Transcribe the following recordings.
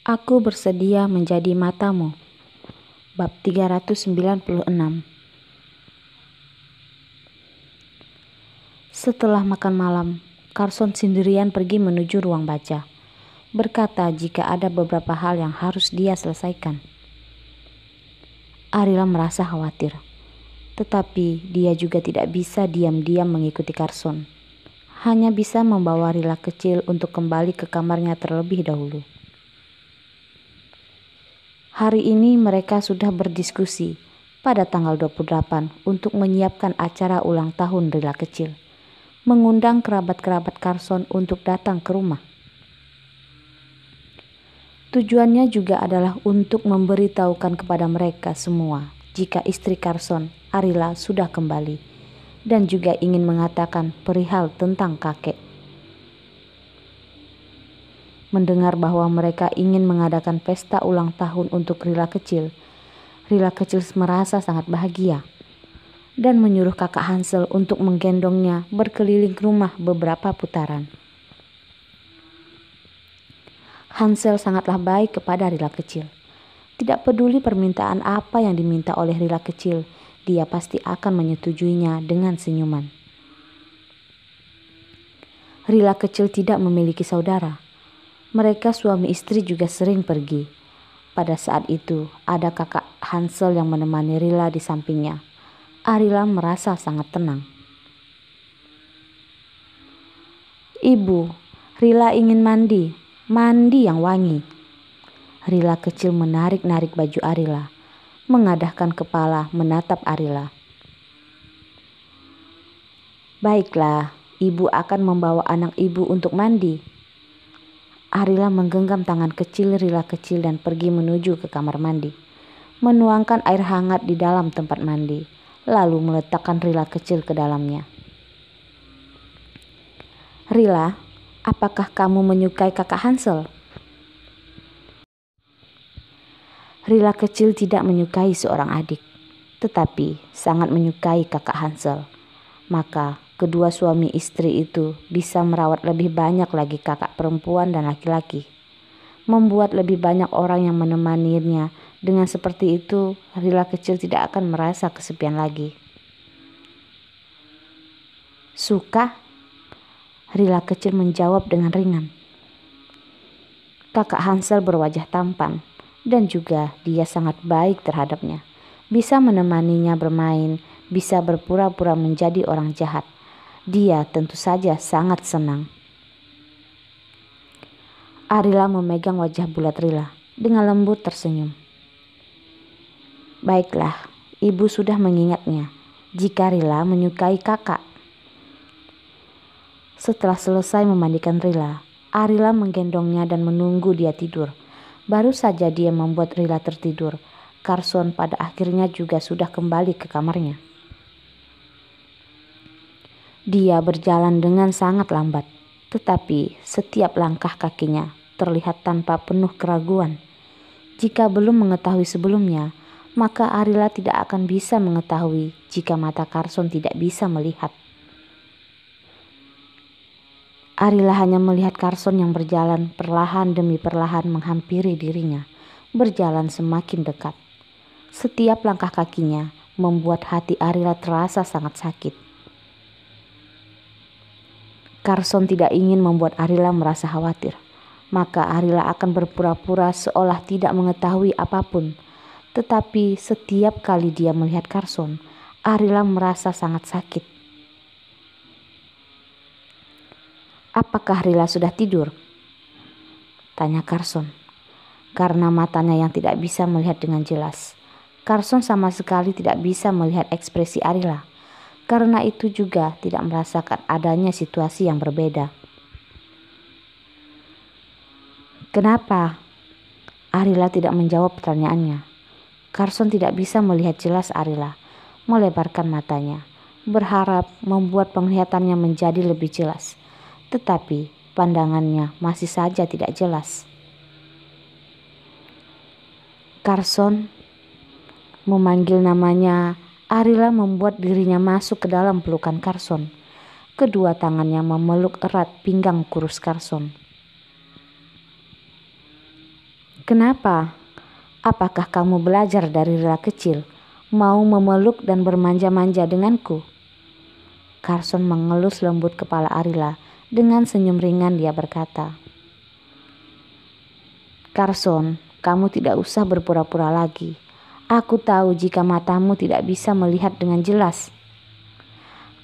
Aku bersedia menjadi matamu. Bab 396. Setelah makan malam, Carson sendirian pergi menuju ruang baca. Berkata jika ada beberapa hal yang harus dia selesaikan. Arila merasa khawatir, tetapi dia juga tidak bisa diam-diam mengikuti Carson. Hanya bisa membawa Rila kecil untuk kembali ke kamarnya terlebih dahulu. Hari ini mereka sudah berdiskusi pada tanggal 28 untuk menyiapkan acara ulang tahun Rila kecil, mengundang kerabat-kerabat Carson untuk datang ke rumah. Tujuannya juga adalah untuk memberitahukan kepada mereka semua jika istri Carson, Arila, sudah kembali, dan juga ingin mengatakan perihal tentang kakek. Mendengar bahwa mereka ingin mengadakan pesta ulang tahun untuk Rila kecil merasa sangat bahagia dan menyuruh kakak Hansel untuk menggendongnya berkeliling rumah beberapa putaran. Hansel sangatlah baik kepada Rila kecil. Tidak peduli permintaan apa yang diminta oleh Rila kecil, dia pasti akan menyetujuinya dengan senyuman. Rila kecil tidak memiliki saudara. Mereka suami istri juga sering pergi. Pada saat itu, ada kakak Hansel yang menemani Rila di sampingnya. Arila merasa sangat tenang. Ibu, Rila ingin mandi yang wangi. Rila kecil menarik-narik baju Arila, mengadahkan kepala menatap Arila. Baiklah, ibu akan membawa anak ibu untuk mandi. Arila menggenggam tangan kecil Rila kecil dan pergi menuju ke kamar mandi, menuangkan air hangat di dalam tempat mandi, lalu meletakkan Rila kecil ke dalamnya. Rila, apakah kamu menyukai kakak Hansel? Rila kecil tidak menyukai seorang adik, tetapi sangat menyukai kakak Hansel. Maka kedua suami istri itu bisa merawat lebih banyak lagi kakak perempuan dan laki-laki. Membuat lebih banyak orang yang menemaninya. Dengan seperti itu, Rila kecil tidak akan merasa kesepian lagi. Suka? Rila kecil menjawab dengan ringan. Kakak Hansel berwajah tampan dan juga dia sangat baik terhadapnya. Bisa menemaninya bermain, bisa berpura-pura menjadi orang jahat. Dia tentu saja sangat senang. Arila memegang wajah bulat Rila dengan lembut tersenyum. Baiklah, ibu sudah mengingatnya jika Rila menyukai kakak. Setelah selesai memandikan Rila, Arila menggendongnya dan menunggu dia tidur. Baru saja dia membuat Rila tertidur, Carson pada akhirnya juga sudah kembali ke kamarnya. Dia berjalan dengan sangat lambat, tetapi setiap langkah kakinya terlihat tanpa penuh keraguan. Jika belum mengetahui sebelumnya, maka Arila tidak akan bisa mengetahui jika mata Carson tidak bisa melihat. Arila hanya melihat Carson yang berjalan perlahan demi perlahan menghampiri dirinya, berjalan semakin dekat. Setiap langkah kakinya membuat hati Arila terasa sangat sakit. Carson tidak ingin membuat Arila merasa khawatir, maka Arila akan berpura-pura seolah tidak mengetahui apapun. Tetapi setiap kali dia melihat Carson, Arila merasa sangat sakit. Apakah Rila sudah tidur? Tanya Carson. Karena matanya yang tidak bisa melihat dengan jelas, Carson sama sekali tidak bisa melihat ekspresi Arila. Karena itu juga tidak merasakan adanya situasi yang berbeda. Kenapa? Arila tidak menjawab pertanyaannya. Carson tidak bisa melihat jelas Arila, melebarkan matanya, berharap membuat penglihatannya menjadi lebih jelas. Tetapi pandangannya masih saja tidak jelas. Carson memanggil namanya. Arila membuat dirinya masuk ke dalam pelukan Carson. Kedua tangannya memeluk erat pinggang kurus Carson. Kenapa? Apakah kamu belajar dari Rila kecil, mau memeluk dan bermanja-manja denganku? Carson mengelus lembut kepala Arila. Dengan senyum ringan dia berkata, Carson, kamu tidak usah berpura-pura lagi. Aku tahu jika matamu tidak bisa melihat dengan jelas.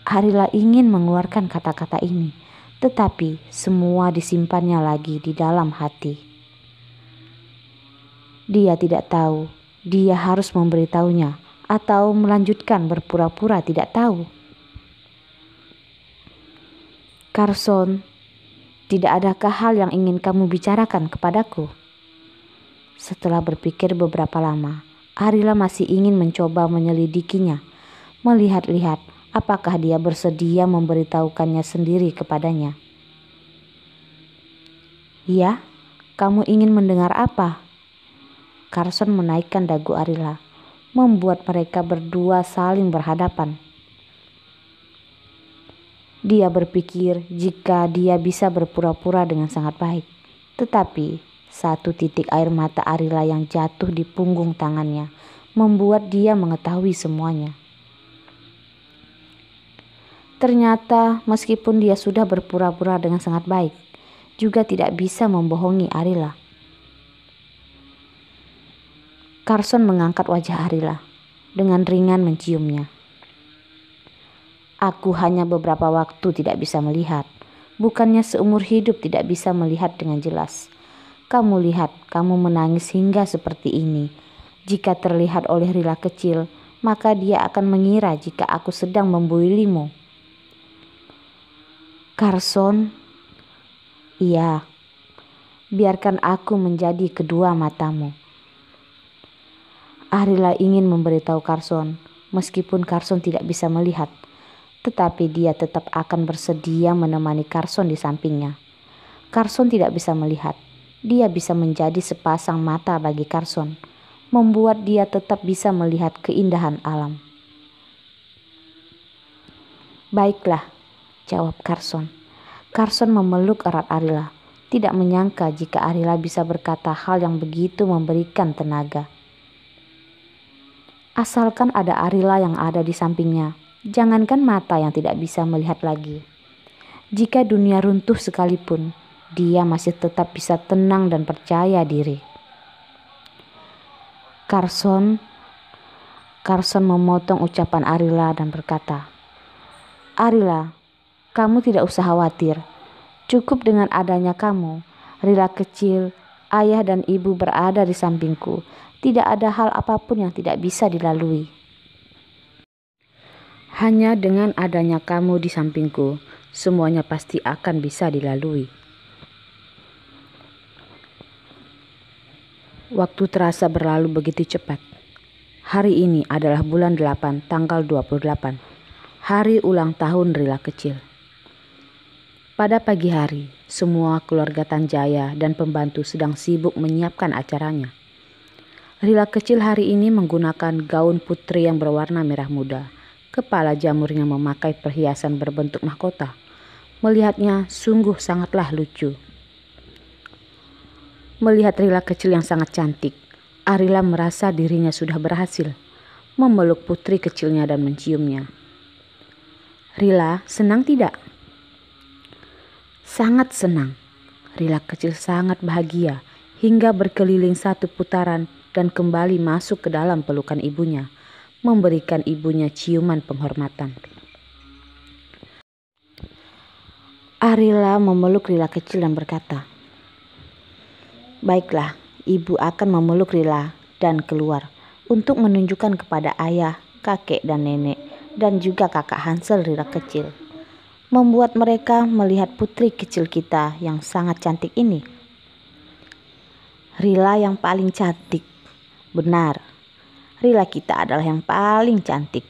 Arila ingin mengeluarkan kata-kata ini, tetapi semua disimpannya lagi di dalam hati. Dia tidak tahu, dia harus memberitahunya atau melanjutkan berpura-pura tidak tahu. Carson, tidak adakah hal yang ingin kamu bicarakan kepadaku? Setelah berpikir beberapa lama, Arila masih ingin mencoba menyelidikinya, melihat-lihat apakah dia bersedia memberitahukannya sendiri kepadanya. Ya, kamu ingin mendengar apa? Carson menaikkan dagu Arila, membuat mereka berdua saling berhadapan. Dia berpikir jika dia bisa berpura-pura dengan sangat baik. Tetapi satu titik air mata Arila yang jatuh di punggung tangannya membuat dia mengetahui semuanya. Ternyata meskipun dia sudah berpura-pura dengan sangat baik, juga tidak bisa membohongi Arila. Carson mengangkat wajah Arila dengan ringan menciumnya. Aku hanya beberapa waktu tidak bisa melihat. Bukannya seumur hidup tidak bisa melihat dengan jelas. Kamu lihat, kamu menangis hingga seperti ini. Jika terlihat oleh Rila kecil, maka dia akan mengira jika aku sedang membuilimu. Carson, iya, biarkan aku menjadi kedua matamu. Arila ingin memberitahu Carson, meskipun Carson tidak bisa melihat. Tetapi dia tetap akan bersedia menemani Carson di sampingnya. Carson tidak bisa melihat. Dia bisa menjadi sepasang mata bagi Carson, membuat dia tetap bisa melihat keindahan alam. Baiklah, jawab Carson. Carson memeluk erat Arila, tidak menyangka jika Arila bisa berkata hal yang begitu memberikan tenaga. Asalkan ada Arila yang ada di sampingnya, jangankan mata yang tidak bisa melihat lagi. Jika dunia runtuh sekalipun, dia masih tetap bisa tenang dan percaya diri. Carson memotong ucapan Arila dan berkata, Arila, kamu tidak usah khawatir. Cukup dengan adanya kamu, Rila kecil, ayah dan ibu berada di sampingku. Tidak ada hal apapun yang tidak bisa dilalui. Hanya dengan adanya kamu di sampingku, semuanya pasti akan bisa dilalui. Waktu terasa berlalu begitu cepat. Hari ini adalah bulan 8, tanggal 28. Hari ulang tahun Rila kecil. Pada pagi hari, semua keluarga Tanjaya dan pembantu sedang sibuk menyiapkan acaranya. Rila kecil hari ini menggunakan gaun putri yang berwarna merah muda. Kepala jamurnya memakai perhiasan berbentuk mahkota. Melihatnya sungguh sangatlah lucu. Melihat Rila kecil yang sangat cantik, Arila merasa dirinya sudah berhasil. Memeluk putri kecilnya dan menciumnya. Rila, senang tidak? Sangat senang. Rila kecil sangat bahagia hingga berkeliling satu putaran dan kembali masuk ke dalam pelukan ibunya, memberikan ibunya ciuman penghormatan. Arila memeluk Rila kecil dan berkata, baiklah, ibu akan memeluk Rila dan keluar untuk menunjukkan kepada ayah, kakek dan nenek dan juga kakak Hansel Rila kecil. Membuat mereka melihat putri kecil kita yang sangat cantik ini. Rila yang paling cantik. Benar. Rila kita adalah yang paling cantik.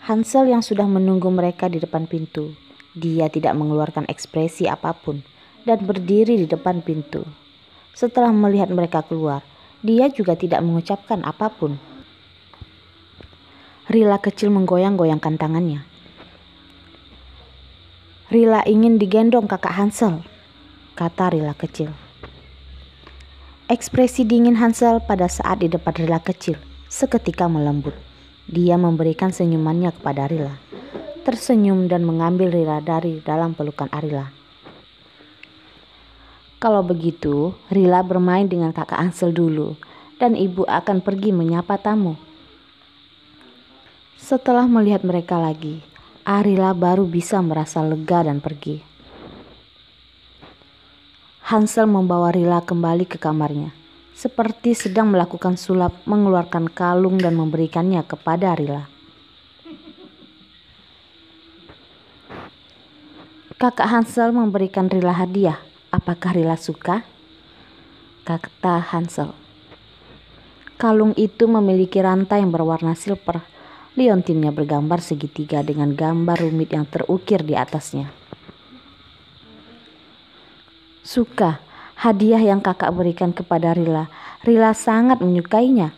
Hansel yang sudah menunggu mereka di depan pintu. Dia tidak mengeluarkan ekspresi apapun dan berdiri di depan pintu. Setelah melihat mereka keluar, dia juga tidak mengucapkan apapun. Rila kecil menggoyang-goyangkan tangannya. Rila ingin digendong kakak Hansel, kata Rila kecil. Ekspresi dingin Hansel pada saat di depan Rila kecil seketika melembut. Dia memberikan senyumannya kepada Rila, tersenyum dan mengambil Rila dari dalam pelukan Arila. Kalau begitu, Rila bermain dengan kakak Hansel dulu, dan ibu akan pergi menyapa tamu. Setelah melihat mereka lagi, Rila baru bisa merasa lega dan pergi. Hansel membawa Rila kembali ke kamarnya, seperti sedang melakukan sulap, mengeluarkan kalung dan memberikannya kepada Rila. Kakak Hansel memberikan Rila hadiah. Apakah Rila suka? Kata Hansel. Kalung itu memiliki rantai yang berwarna silver. Liontinnya bergambar segitiga dengan gambar rumit yang terukir di atasnya. Suka hadiah yang kakak berikan kepada Rila. Rila sangat menyukainya.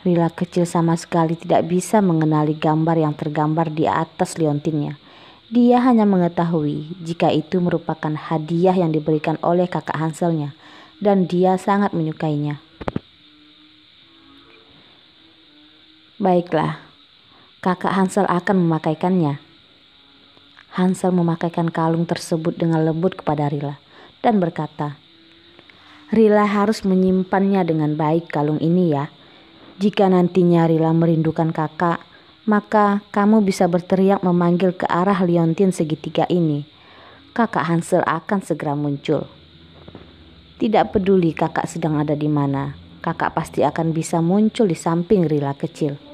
Rila kecil sama sekali tidak bisa mengenali gambar yang tergambar di atas liontinnya. Dia hanya mengetahui jika itu merupakan hadiah yang diberikan oleh kakak Hanselnya, dan dia sangat menyukainya. Baiklah, kakak Hansel akan memakaikannya. Hansel memakaikan kalung tersebut dengan lembut kepada Rila dan berkata, Rila harus menyimpannya dengan baik kalung ini ya. Jika nantinya Rila merindukan kakak, maka kamu bisa berteriak memanggil ke arah liontin segitiga ini. Kakak Hansel akan segera muncul. Tidak peduli kakak sedang ada di mana, kakak pasti akan bisa muncul di samping Rila kecil.